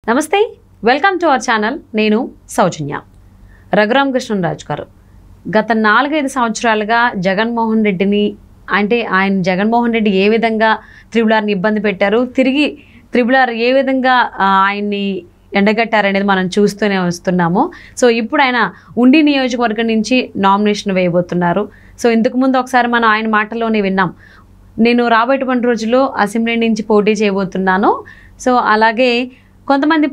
నమస్తే, welcome to our channel. నేను సౌజన్య. రఘురామకృష్ణరాజు గారు గత 4-5 సంవత్సరాలుగా జగన్మోహన్ రెడ్డిని జగన్మోహన్ రెడ్డి ఏ విధంగా త్రిబులార్ని ఇబ్బంది పెట్టారు, తిరిగి త్రిబులార్ ఏ విధంగా ఆయన్ని ఎండగట్టారనేది మనం చూస్తూనే వస్తున్నాము. సో ఇప్పుడు ఆయన ఉండి నియోజకవర్గం నుంచి నామినేషన్ వేయబోతున్నారు. సో ఇంతకుముందు ఒకసారి మనం ఆయన మాటల్లోనే విన్నాం, నేను రాబోయేటువంటి రోజుల్లో అసెంబ్లీ నుంచి పోటీ చేయబోతున్నాను. సో అలాగే కొంతమంది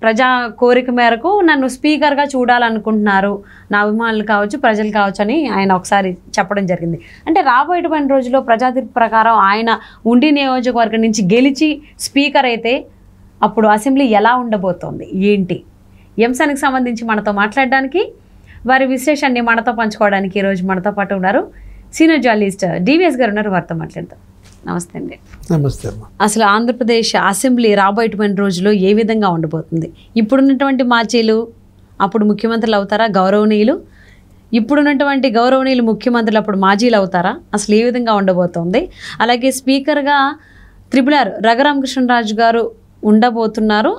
ప్రజా కోరిక మేరకు నన్ను స్పీకర్గా చూడాలనుకుంటున్నారు, నా అభిమానులు కావచ్చు, ప్రజలు కావచ్చు అని ఆయన ఒకసారి చెప్పడం జరిగింది. అంటే రాబోయేటువంటి రోజుల్లో ప్రజా తీర్పు ప్రకారం ఆయన ఉండి నియోజకవర్గం నుంచి గెలిచి స్పీకర్ అయితే అప్పుడు అసెంబ్లీ ఎలా ఉండబోతోంది, ఏంటి ఈ అంశానికి సంబంధించి మనతో మాట్లాడడానికి, వారి విశ్లేషణని మనతో పంచుకోవడానికి ఈరోజు మనతో పాటు ఉన్నారు సీనియర్ జర్నలిస్ట్ డివిఎస్ గారు ఉన్నారు. వారితో మాట్లాడతాం. నమస్తే అండి. నమస్తే అమ్మా. అసలు ఆంధ్రప్రదేశ్ అసెంబ్లీ రాబోయేటువంటి రోజుల్లో ఏ విధంగా ఉండబోతుంది? ఇప్పుడున్నటువంటి మాజీలు అప్పుడు ముఖ్యమంత్రులు అవుతారా? గౌరవనీయులు ఇప్పుడున్నటువంటి గౌరవనీయులు ముఖ్యమంత్రులు అప్పుడు మాజీలు అవుతారా? అసలు ఏ విధంగా ఉండబోతోంది? అలాగే స్పీకర్గా త్రిబులార్ రఘురామకృష్ణరాజు గారు ఉండబోతున్నారు,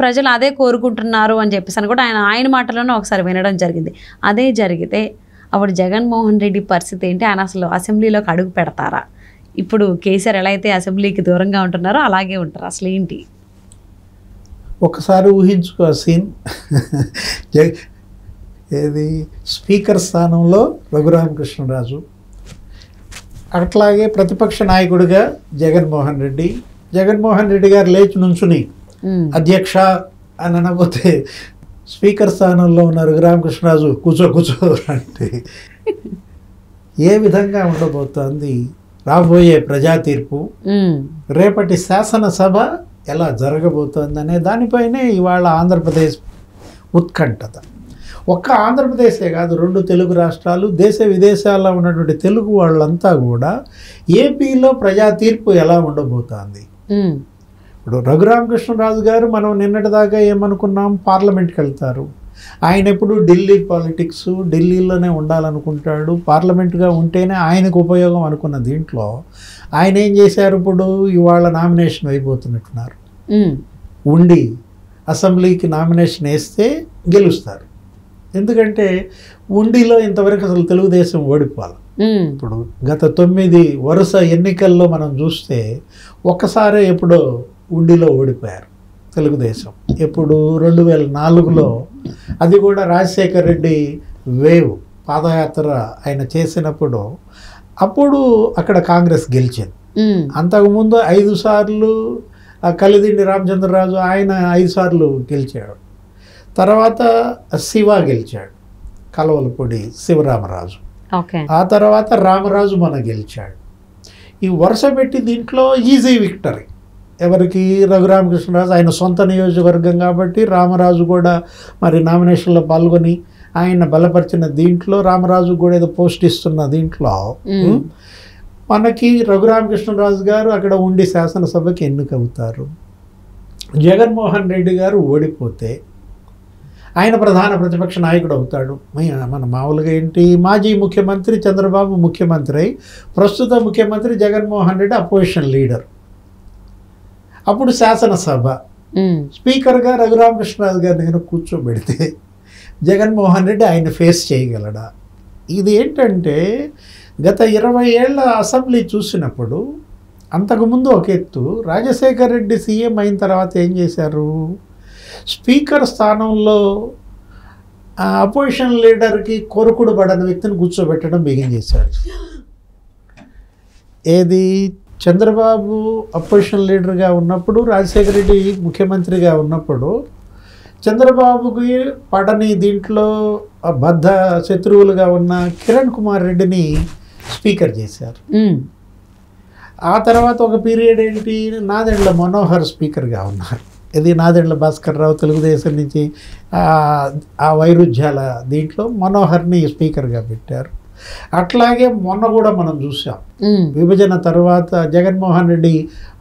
ప్రజలు అదే కోరుకుంటున్నారు అని చెప్పేసి అని కూడా ఆయన మాటలోనే ఒకసారి వినడం జరిగింది. అదే జరిగితే అప్పుడు జగన్మోహన్ రెడ్డి పరిస్థితి ఏంటి? ఆయన అసలు అసెంబ్లీలోకి అడుగు పెడతారా? ఇప్పుడు కేసీఆర్ ఎలా అయితే అసెంబ్లీకి దూరంగా ఉంటున్నారో అలాగే ఉంటారు. అసలు ఏంటి? ఒకసారి ఊహించుకో సీన్, ఏది స్పీకర్ స్థానంలో రఘురామకృష్ణరాజు, అట్లాగే ప్రతిపక్ష నాయకుడిగా జగన్మోహన్ రెడ్డి గారు లేచి నుంచుని అధ్యక్ష అని అనబోతే స్పీకర్ స్థానంలో ఉన్న రఘురామకృష్ణరాజు కూర్చో అంటే ఏ విధంగా ఉండబోతోంది రాబోయే ప్రజా తీర్పు, రేపటి శాసనసభ ఎలా జరగబోతోంది అనే దానిపైనే ఇవాళ ఆంధ్రప్రదేశ్ ఉత్కంఠత. ఒక్క ఆంధ్రప్రదేశే కాదు, 2 తెలుగు రాష్ట్రాలు, దేశ విదేశాల్లో ఉన్నటువంటి తెలుగు వాళ్ళంతా కూడా ఏపీలో ప్రజా తీర్పు ఎలా ఉండబోతోంది. ఇప్పుడు రఘురామకృష్ణరాజు గారు మనం నిన్నటిదాకా ఏమనుకున్నాం, పార్లమెంట్కి వెళ్తారు. ఆయన ఎప్పుడు ఢిల్లీ పాలిటిక్స్, ఢిల్లీలోనే ఉండాలనుకుంటాడు, పార్లమెంట్గా ఉంటేనే ఆయనకు ఉపయోగం అనుకున్న దీంట్లో ఆయన ఏం చేశారు, ఇప్పుడు ఇవాళ నామినేషన్ అయిపోతున్నట్టున్నారు. ఉండి అసెంబ్లీకి నామినేషన్ వేస్తే గెలుస్తారు. ఎందుకంటే ఉండిలో ఇంతవరకు అసలు తెలుగుదేశం ఓడిపోవాలి. ఇప్పుడు గత 9 వరుస ఎన్నికల్లో మనం చూస్తే ఒక్కసారే ఎప్పుడో ఉండిలో ఓడిపోయారు తెలుగుదేశం. ఎప్పుడు 2004లో, అది కూడా రాజశేఖర్ రెడ్డి వేవ్ పాదయాత్ర ఆయన చేసినప్పుడు, అప్పుడు అక్కడ కాంగ్రెస్ గెలిచింది. అంతకుముందు 5 సార్లు కలిదిండి రామచంద్రరాజు ఆయన 5 సార్లు గెలిచాడు. తర్వాత శివ గెలిచాడు, కలవలపూడి శివరామరాజు. ఆ తర్వాత రామరాజు గెలిచాడు. ఈ వరుస పెట్టి దీంట్లో ఈజీ విక్టరీ ఎవరికి? రఘురామకృష్ణరాజు. ఆయన సొంత నియోజకవర్గం కాబట్టి రామరాజు కూడా మరి నామినేషన్లో పాల్గొని ఆయన బలపరిచిన దీంట్లో రామరాజు కూడా ఏదో పోస్ట్ ఇస్తున్న దీంట్లో మనకి రఘురామకృష్ణరాజు గారు అక్కడ ఉండి శాసనసభకి ఎన్నికవుతారు. జగన్మోహన్ రెడ్డి గారు ఓడిపోతే ఆయన ప్రధాన ప్రతిపక్ష నాయకుడు అవుతాడు. మన మామూలుగా ఏంటి, మాజీ ముఖ్యమంత్రి చంద్రబాబు ముఖ్యమంత్రి అయి ప్రస్తుత ముఖ్యమంత్రి జగన్మోహన్ రెడ్డి అపోజిషన్ లీడర్. అప్పుడు శాసనసభ స్పీకర్గా రఘురామకృష్ణరాజు గారిని కనుక కూర్చోబెడితే జగన్మోహన్ రెడ్డి ఆయన ఫేస్ చేయగలడా? ఇది ఏంటంటే గత 20 ఏళ్ల అసెంబ్లీ చూసినప్పుడు, అంతకుముందు ఒక ఎత్తు, రాజశేఖర్ రెడ్డి సీఎం అయిన తర్వాత ఏం చేశారు, స్పీకర్ స్థానంలో అపోజిషన్ లీడర్కి కొరకుడు పడని వ్యక్తిని కూర్చోబెట్టడం బిగిన్ చేశారు. ఏది, చంద్రబాబు అపోజిషన్ లీడర్గా ఉన్నప్పుడు, రాజశేఖర రెడ్డి ముఖ్యమంత్రిగా ఉన్నప్పుడు చంద్రబాబుకి పడని దీంట్లో బద్ధ శత్రువులుగా ఉన్న కిరణ్ కుమార్ రెడ్డిని స్పీకర్ చేశారు. ఆ తర్వాత ఒక పీరియడ్ ఏంటి, నాదెండ్ల మనోహర్ స్పీకర్గా ఉన్నారు. ఇది నాదెండ్ల భాస్కర్ రావు తెలుగుదేశం నుంచి ఆ వైరుధ్యాల దీంట్లో మనోహర్ని స్పీకర్గా పెట్టారు. అట్లాగే మొన్న కూడా మనం చూసాం, విభజన తర్వాత జగన్మోహన్ రెడ్డి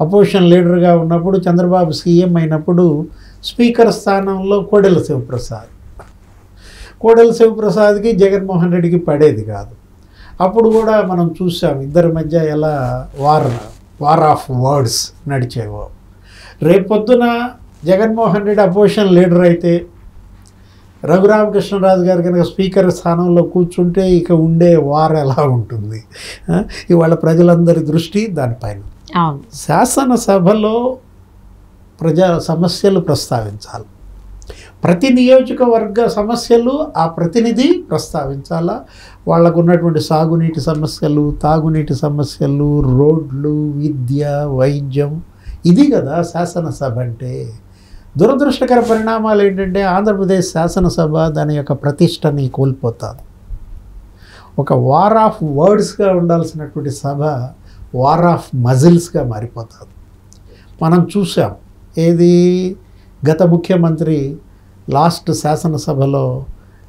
అపోజిషన్ లీడర్గా ఉన్నప్పుడు, చంద్రబాబు సీఎం అయినప్పుడు స్పీకర్ స్థానంలో కోడెల శివప్రసాద్కి జగన్మోహన్ రెడ్డికి పడేది కాదు. అప్పుడు కూడా మనం చూసాం ఇద్దరి మధ్య ఎలా వార్ ఆఫ్ వర్డ్స్ నడిచేవో. రేపొద్దున జగన్మోహన్ రెడ్డి అపోజిషన్ లీడర్ అయితే రఘురామకృష్ణరాజు గారు కనుక స్పీకర్ స్థానంలో కూర్చుంటే ఇక ఉండే వార్ ఎలా ఉంటుంది? ఇవాళ ప్రజలందరి దృష్టి దానిపైన. శాసనసభలో ప్రజా సమస్యలు ప్రస్తావించాలి. ప్రతి నియోజకవర్గ సమస్యలు ఆ ప్రతినిధి ప్రస్తావించాలా. వాళ్ళకు ఉన్నటువంటి సాగునీటి సమస్యలు, తాగునీటి సమస్యలు, రోడ్లు, విద్య, వైద్యం, ఇది కదా శాసనసభ అంటే. దురదృష్టకర పరిణామాలు ఏంటంటే ఆంధ్రప్రదేశ్ శాసనసభ దాని యొక్క ప్రతిష్టని కోల్పోతారు. ఒక వార్ ఆఫ్ వర్డ్స్గా ఉండాల్సినటువంటి సభ వార్ ఆఫ్ మజిల్స్గా మారిపోతుంది. మనం చూసాం, ఏది గత ముఖ్యమంత్రి లాస్ట్ శాసనసభలో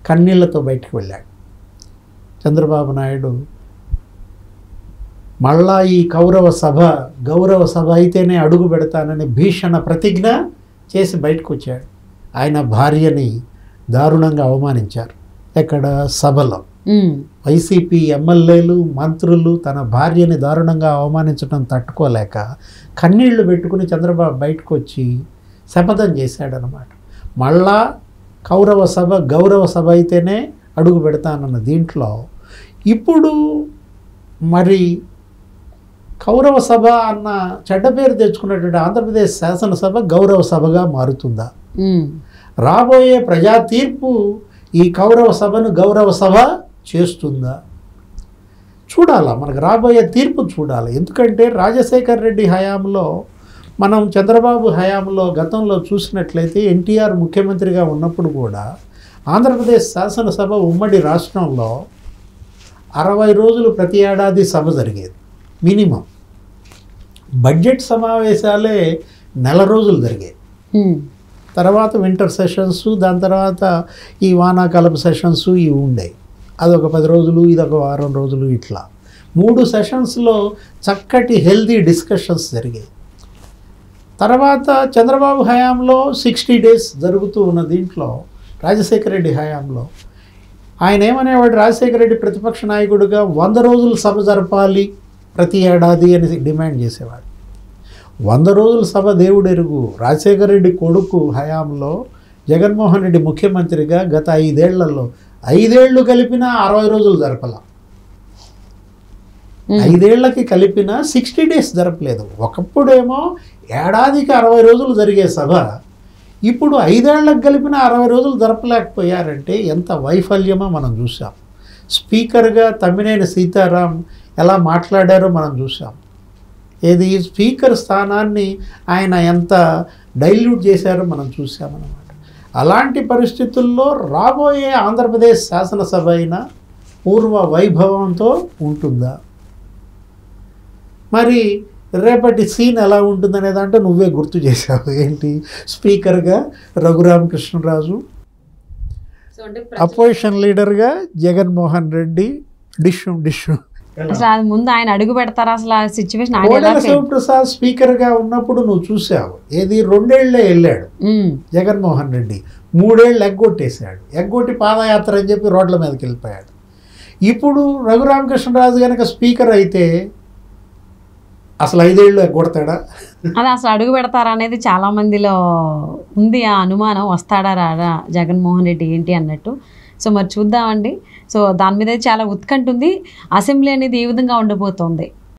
కన్నీళ్లతో బయటకు వెళ్ళాడు. చంద్రబాబు నాయుడు మళ్ళా ఈ గౌరవ సభ అయితేనే అడుగు పెడతానని భీషణ ప్రతిజ్ఞ చేసి బయటకు వచ్చాడు. ఆయన భార్యని దారుణంగా అవమానించారు. ఎక్కడ? సభలో. వైసీపీ ఎమ్మెల్యేలు, మంత్రులు తన భార్యని దారుణంగా అవమానించడం తట్టుకోలేక కన్నీళ్లు పెట్టుకుని చంద్రబాబు బయటకు వచ్చి శపథం చేశాడనమాట. మళ్ళా గౌరవ సభ అయితేనే అడుగు పెడతానన్న దీంట్లో ఇప్పుడు మరి కౌరవ సభ అన్న చెడ్డ పేరు తెచ్చుకున్నటువంటి ఆంధ్రప్రదేశ్ శాసనసభ గౌరవ సభగా మారుతుందా? రాబోయే ప్రజా తీర్పు ఈ కౌరవ సభను గౌరవ సభ చేస్తుందా? చూడాలా, మనకు రాబోయే తీర్పు చూడాలి. ఎందుకంటే రాజశేఖర్ రెడ్డి హయాంలో, మనం చంద్రబాబు హయాంలో గతంలో చూసినట్లయితే ఎన్టీఆర్ ముఖ్యమంత్రిగా ఉన్నప్పుడు కూడా ఆంధ్రప్రదేశ్ శాసనసభ ఉమ్మడి రాష్ట్రంలో 60 రోజులు ప్రతి ఏడాది సభ జరిగేది మినిమం. బడ్జెట్ సమావేశాలే నెల రోజులు జరిగాయి. తర్వాత వింటర్ సెషన్స్, దాని తర్వాత ఈ వానాకాలపు సెషన్స్ ఇవి ఉండేవి. అదొక 10 రోజులు, ఇదొక వారం రోజులు, ఇట్లా 3 సెషన్స్లో చక్కటి హెల్తీ డిస్కషన్స్ జరిగాయి. తర్వాత చంద్రబాబు హయాంలో 60 days జరుగుతూ ఉన్న దీంట్లో రాజశేఖర రెడ్డి హయాంలో ఆయన ఏమనేవాడు? రాజశేఖర రెడ్డి ప్రతిపక్ష నాయకుడిగా 100 రోజులు సభ జరపాలి ప్రతి ఏడాది అని డిమాండ్ చేసేవాడు. 100 రోజుల సభ దేవుడు ఎరుగు. రాజశేఖర రెడ్డి కొడుకు హయాంలో జగన్మోహన్ రెడ్డి ముఖ్యమంత్రిగా గత 5 ఏళ్లలో 5 ఏళ్ళు కలిపినా 60 రోజులు జరపల. 5 ఏళ్లకి కలిపిన 60 days జరపలేదు. ఒకప్పుడేమో ఏడాదికి 60 రోజులు జరిగే సభ ఇప్పుడు 5 ఏళ్లకు కలిపిన 60 రోజులు జరపలేకపోయారంటే ఎంత వైఫల్యమో మనం చూసాం. స్పీకర్గా తమ్మినేని సీతారాం ఎలా మాట్లాడారో మనం చూసాం. ఏది స్పీకర్ స్థానాన్ని ఆయన ఎంత డైల్యూట్ చేశారో మనం చూసామన్నమాట. అలాంటి పరిస్థితుల్లో రాబోయే ఆంధ్రప్రదేశ్ శాసనసభ అయినా పూర్వ వైభవంతో ఉంటుందా? మరి రేపటి సీన్ ఎలా ఉంటుందనే దాంట్లో నువ్వే గుర్తు చేశావు. ఏంటి? స్పీకర్గా రఘురామకృష్ణరాజు, అపోజిషన్ లీడర్గా జగన్మోహన్ రెడ్డి, డిషు అసలు ముందు ఆయన అడుగు పెడతారా? అసలు ఆ సిచ్యువేషన్ శివప్రసాద్ స్పీకర్గా ఉన్నప్పుడు నువ్వు చూసావు. ఏది 2 ఏళ్లే వెళ్ళాడు జగన్మోహన్ రెడ్డి, 3 ఏళ్ళు ఎగ్గొట్టేశాడు. ఎగ్గొట్టి పాదయాత్ర అని చెప్పి రోడ్ల మీదకి వెళ్ళిపోయాడు. ఇప్పుడు రఘురామకృష్ణరాజు కనుక స్పీకర్ అయితే అసలు 5 ఏళ్ళు ఎగ్గొడతాడా? అది అసలు అడుగు పెడతారా అనేది చాలా మందిలో ఉంది ఆ అనుమానం. వస్తాడా రాడా జగన్మోహన్ రెడ్డి ఏంటి అన్నట్టు. సో మరి చూద్దామండి. సో దాని మీద చాలా ఉత్కంఠ ఉంది. అసెంబ్లీ అనేది ఏ విధంగా ఉండబోతోంది